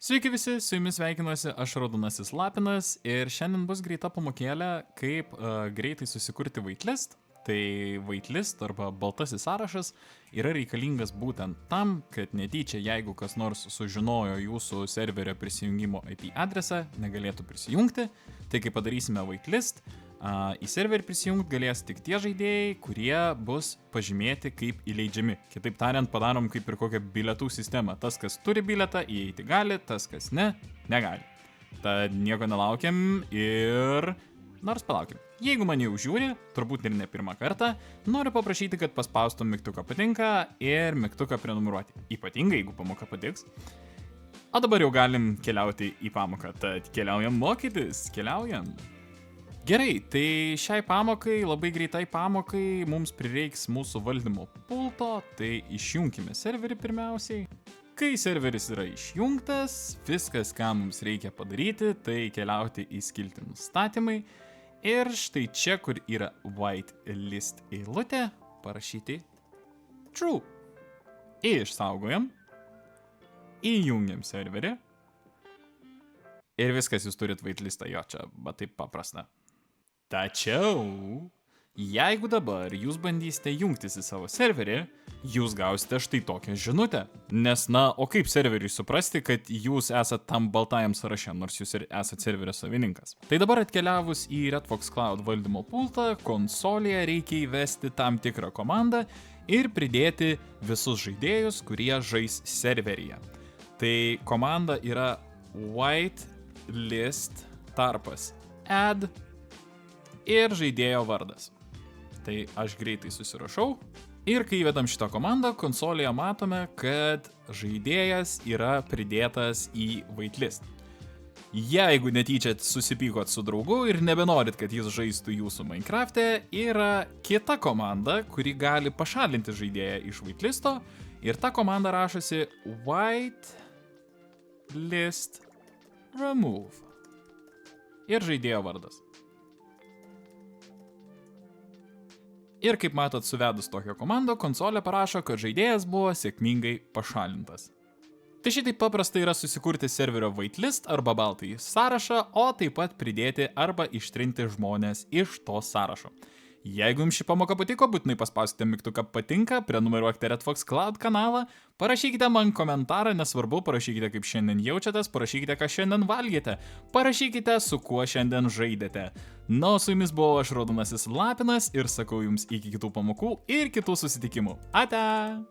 Sveiki visi, su jumis sveikinuosi aš Raudonasis Lapinas ir šiandien bus greita pamokėlė, kaip greitai susikurti waitlist. Tai waitlist arba baltasis sąrašas yra reikalingas būtent tam, kad netyčia jeigu kas nors sužinojo jūsų serverio prisijungimo IP adresą, negalėtų prisijungti. Tai kai padarysime waitlist, į serverį prisijungti galės tik tie žaidėjai, kurie bus pažymėti kaip įleidžiami. Kitaip tariant, padarom kaip ir kokią bilietų sistemą. Tas, kas turi bilietą, įeiti gali, tas, kas ne, negali. Tad nieko nelaukiam ir nors palaukim. Jeigu mane jau žiūri, turbūt ir ne pirmą kartą, noriu paprašyti, kad paspaustum mygtuką patinka ir mygtuką prenumeruoti. Ypatingai, jeigu pamoka patiks. O dabar jau galim keliauti į pamoką. Tad keliaujam mokytis, keliaujam. Gerai, tai šiai pamokai, labai greitai pamokai, mums prireiks mūsų valdymo pulto, tai išjungkime serverį pirmiausiai. Kai serveris yra išjungtas, viskas, ką mums reikia padaryti, tai keliauti į skiltį nustatymai. Ir štai čia, kur yra whitelist eilutė, parašyti true. Išsaugojam, įjungiam serverį. Ir viskas, jūs turit whitelistą, jo čia, bet taip paprasta. Tačiau, jeigu dabar jūs bandysite jungtis į savo serverį, jūs gausite štai tokią žinutę. Nes, o kaip serveriui suprasti, kad jūs esat tam baltajam sąraše, nors jūs ir esat serverio savininkas. Tai dabar atkeliavus į Redfox Cloud valdymo pultą, konsolėje reikia įvesti tam tikrą komandą ir pridėti visus žaidėjus, kurie žais serveryje. Tai komanda yra whitelist tarpas add ir žaidėjo vardas. Tai aš greitai susirašau. Ir kai įvedam šitą komandą, konsolėje matome, kad žaidėjas yra pridėtas į waitlist. Jeigu netyčia susipykot su draugu ir nebenorit, kad jis žaistų jūsų Minecraft'e, yra kita komanda, kuri gali pašalinti žaidėją iš waitlisto. Ir ta komanda rašosi whitelist remove. Ir žaidėjo vardas. Ir kaip matot, suvedus tokią komandą, konsolė parašo, kad žaidėjas buvo sėkmingai pašalintas. Tai šitaip paprastai yra susikurti serverio waitlist arba baltąjį sąrašą, o taip pat pridėti arba ištrinti žmonės iš to sąrašo. Jeigu jums ši pamoka patiko, būtinai paspausite mygtuką patinka, prenumeruokite Redfox Cloud kanalą, parašykite man komentarą, nesvarbu, parašykite kaip šiandien jaučiatės, parašykite, ką šiandien valgėte, parašykite, su kuo šiandien žaidėte. Na, su jumis buvau aš Raudonasis Lapinas ir sakau jums iki kitų pamokų ir kitų susitikimų. Ate!